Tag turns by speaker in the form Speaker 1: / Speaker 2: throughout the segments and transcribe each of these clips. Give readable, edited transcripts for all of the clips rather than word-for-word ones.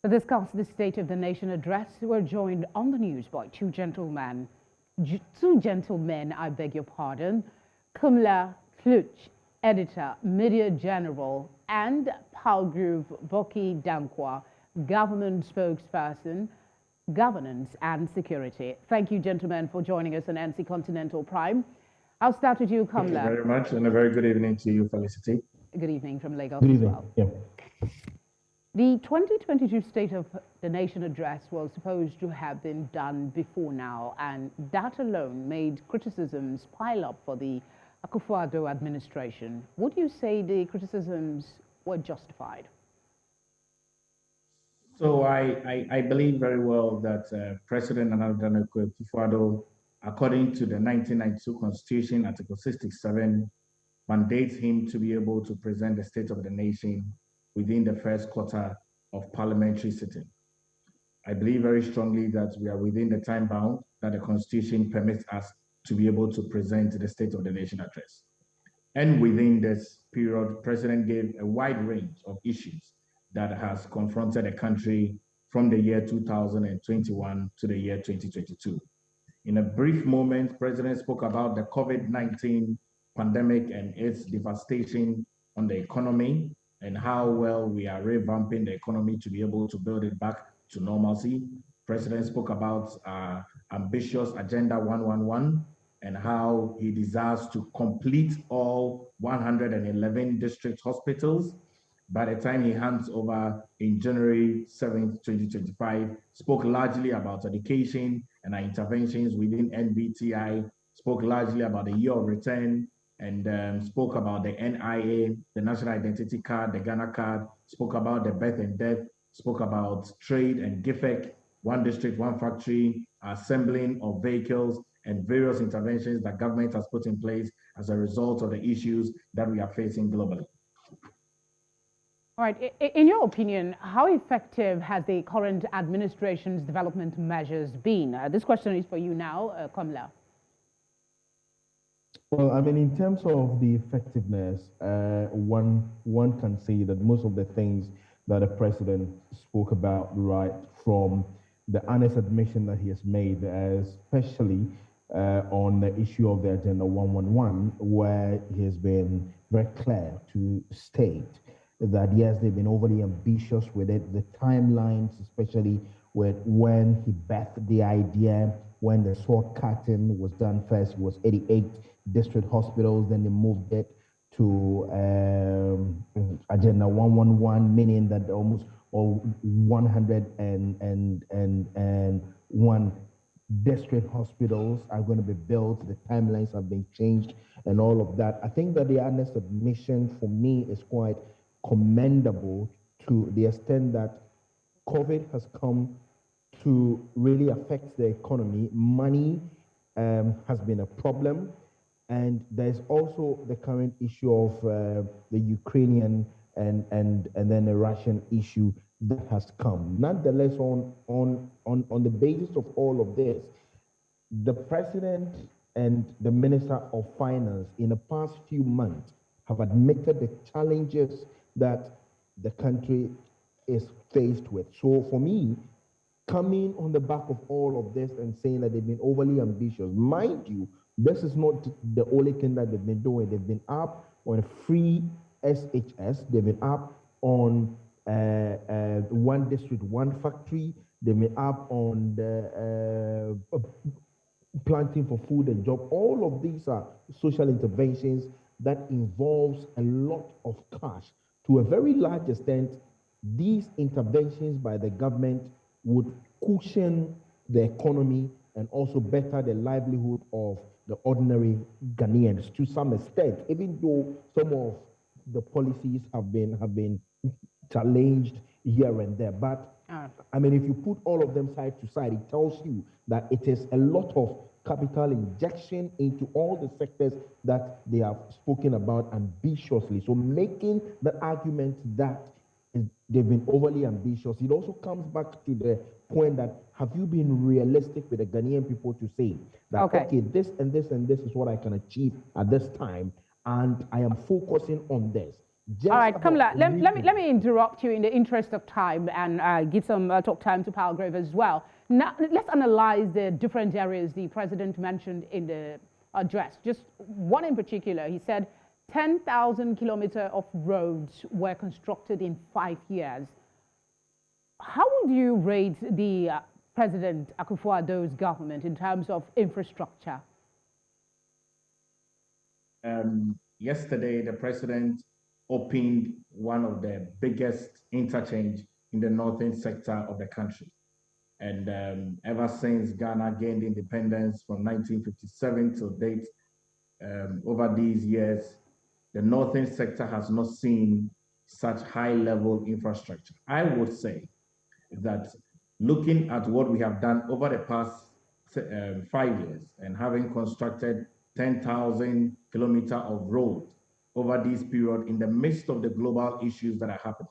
Speaker 1: To discuss the State of the Nation address, we're joined on the news by two gentlemen, I beg your pardon, Komla Klutse, editor, Media General, and Palgrave Boakye-Danquah, government spokesperson, governance and security. Thank you, gentlemen, for joining us on NC Continental Prime. I'll start with you, Komla.
Speaker 2: Thank you very much, and a very good evening to you, Felicity.
Speaker 1: Good evening from Lagos
Speaker 3: as
Speaker 1: well.
Speaker 3: Yeah.
Speaker 1: The 2022 State of the Nation address was supposed to have been done before now, and that alone made criticisms pile up for the Akufo-Addo administration. Would you say the criticisms were justified?
Speaker 2: So I believe very well that President Akufo-Addo, according to the 1992 Constitution, Article 67, mandates him to be able to present the State of the Nation within the first quarter of parliamentary sitting. I believe very strongly that we are within the time bound that the Constitution permits us to be able to present the State of the Nation address. And within this period, the President gave a wide range of issues that has confronted the country from the year 2021 to the year 2022. In a brief moment, the President spoke about the COVID-19 pandemic and its devastation on the economy, and how well we are revamping the economy to be able to build it back to normalcy. President spoke about ambitious Agenda 111 and how he desires to complete all 111 district hospitals by the time he hands over in January 7th, 2025. Spoke largely about education and our interventions within NBTI, spoke largely about the year of return, and spoke about the NIA, the National Identity Card, the Ghana card, spoke about the birth and death, spoke about trade and GIFEC, one district, one factory, assembling of vehicles, and various interventions that government has put in place as a result of the issues that we are facing globally.
Speaker 1: All right. In your opinion, how effective has the current administration's development measures been? This question is for you now, Komla.
Speaker 3: Well, I mean, in terms of the effectiveness, one can say that most of the things that the president spoke about, right from the honest admission that he has made, especially on the issue of the Agenda 111, where he has been very clear to state that yes, they've been overly ambitious with it. The timelines, especially with when he birthed the idea, when the sword cutting was done first, was 88 district hospitals, then they moved it to Agenda 111, meaning that almost 101 district hospitals are going to be built. The timelines have been changed and all of that. I think that the honest admission for me is quite commendable to the extent that COVID has come to really affect the economy. Money has been a problem. And there's also the current issue of the Ukrainian and then the Russian issue that has come. Nonetheless, on the basis of all of this, the president and the Minister of Finance in the past few months have admitted the challenges that the country is faced with. So for me, coming on the back of all of this and saying that they've been overly ambitious, mind you, this is not the only thing that they've been doing. They've been up on free SHS. They've been up on one district, one factory. They've been up on the planting for food and job. All of these are social interventions that involves a lot of cash. To a very large extent, these interventions by the government would cushion the economy and also better the livelihood of the ordinary Ghanaians to some extent, even though some of the policies have been challenged here and there. But I mean, if you put all of them side to side, it tells you that it is a lot of capital injection into all the sectors that they have spoken about ambitiously. So making the argument that they've been overly ambitious, it also comes back to the point that have you been realistic with the Ghanaian people to say that, okay, this and this and this is what I can achieve at this time, and I am focusing on this. Just
Speaker 1: All right, Komla,
Speaker 3: about
Speaker 1: let me interrupt you in the interest of time and give some talk time to Palgrave as well. Now, let's analyze the different areas the president mentioned in the address. Just one in particular, he said 10,000 kilometers of roads were constructed in 5 years. How would you rate the President Akufo-Addo's government in terms of infrastructure?
Speaker 2: Yesterday, the president opened one of the biggest interchange in the northern sector of the country. And ever since Ghana gained independence from 1957 till date, over these years, the northern sector has not seen such high-level infrastructure. I would say that looking at what we have done over the past 5 years and having constructed 10,000 kilometers of road over this period in the midst of the global issues that are happening,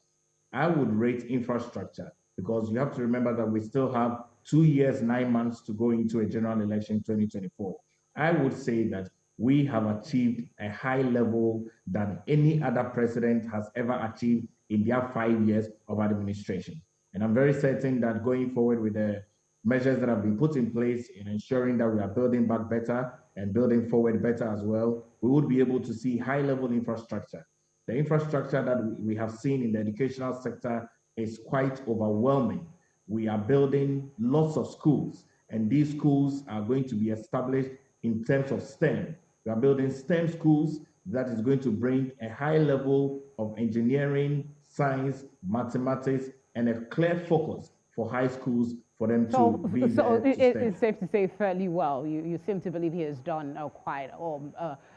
Speaker 2: I would rate infrastructure, because you have to remember that we still have 2 years, 9 months to go into a general election 2024. I would say that we have achieved a high level than any other president has ever achieved in their 5 years of administration. And I'm very certain that going forward with the measures that have been put in place in ensuring that we are building back better and building forward better as well, we would be able to see high-level infrastructure. The infrastructure that we have seen in the educational sector is quite overwhelming. We are building lots of schools, and these schools are going to be established in terms of STEM. We are building STEM schools that is going to bring a high level of engineering, science, mathematics, and a clear focus for high schools for them to be there to stay.
Speaker 1: It's safe to say fairly well. You seem to believe he has done quite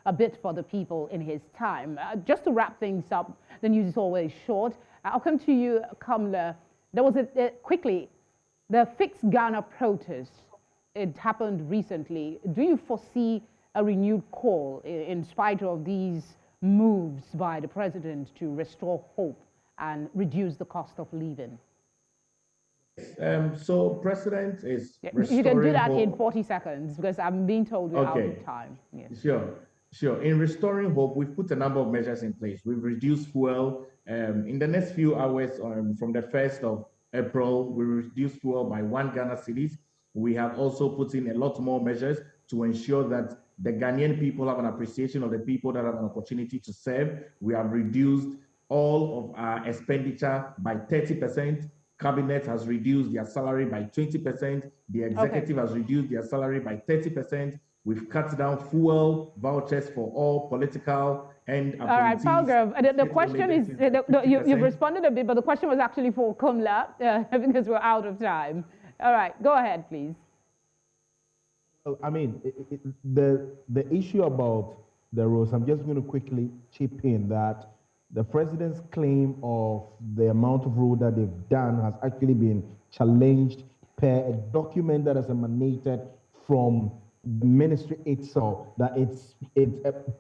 Speaker 1: a bit for the people in his time. Just to wrap things up, the news is always short. I'll come to you, Komla. There was quickly, the Fix Ghana protest. It happened recently. Do you foresee a renewed call in spite of these moves by the president to restore hope and reduce the cost of living?
Speaker 2: So president is restoring
Speaker 1: You can do that
Speaker 2: hope.
Speaker 1: in 40 seconds because I'm being told we're out of time. Yes.
Speaker 2: Sure. In restoring hope, we've put a number of measures in place. We've reduced fuel. In the next few hours, from the 1st of April, we reduced fuel by 1 Ghana cedis. We have also put in a lot more measures to ensure that the Ghanaian people have an appreciation of the people that have an opportunity to serve. We have reduced all of our expenditure by 30%. Cabinet has reduced their salary by 20%. The executive has reduced their salary by 30%. We've cut down fuel vouchers for all political and appointees.
Speaker 1: All right, Palgrave, the question is, you've responded a bit, but the question was actually for Komla because we're out of time. All right, go ahead, please.
Speaker 3: I mean, the issue about the roads, I'm just going to quickly chip in that the president's claim of the amount of road that they've done has actually been challenged per a document that has emanated from the ministry itself, that it's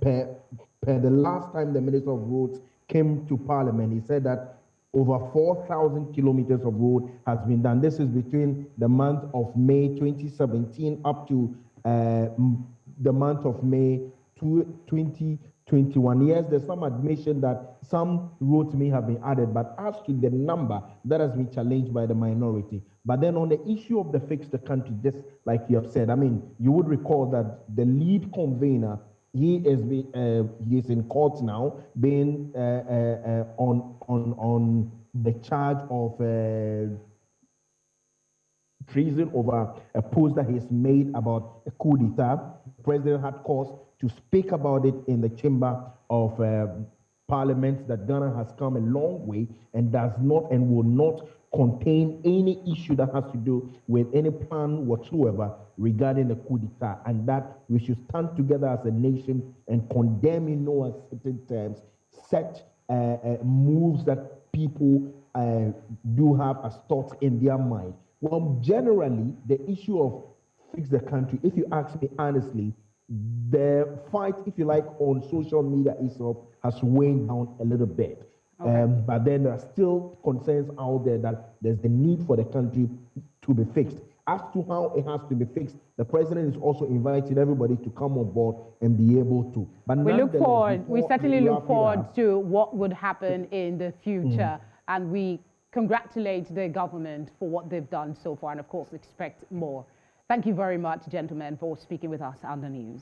Speaker 3: per the last time the Minister of Roads came to Parliament, he said that over 4,000 kilometers of road has been done. This is between the month of May 2017 up to the month of May 2021. Yes, there's some admission that some roads may have been added, but as to the number, that has been challenged by the minority. But then on the issue of the Fix the Country, just like you have said, I mean, you would recall that the lead convener, he is in court now, being on the charge of treason over a post that he's made about a coup d'etat. The president had cause to speak about it in the chamber of parliament, that Ghana has come a long way and does not and will not contain any issue that has to do with any plan whatsoever regarding the coup d'etat, and that we should stand together as a nation and condemn in no uncertain terms such moves that people do have as thoughts in their mind. Well, generally, the issue of Fix the Country, if you ask me honestly, the fight, if you like, on social media itself has waned down a little bit. Okay. But then there are still concerns out there that there's the need for the country to be fixed. as to how it has to be fixed, the president is also inviting everybody to come on board and be able to. But
Speaker 1: we look forward, we certainly look forward to what would happen in the future, and we congratulate the government for what they've done so far, and of course expect more. Thank you very much, gentlemen, for speaking with us on the news.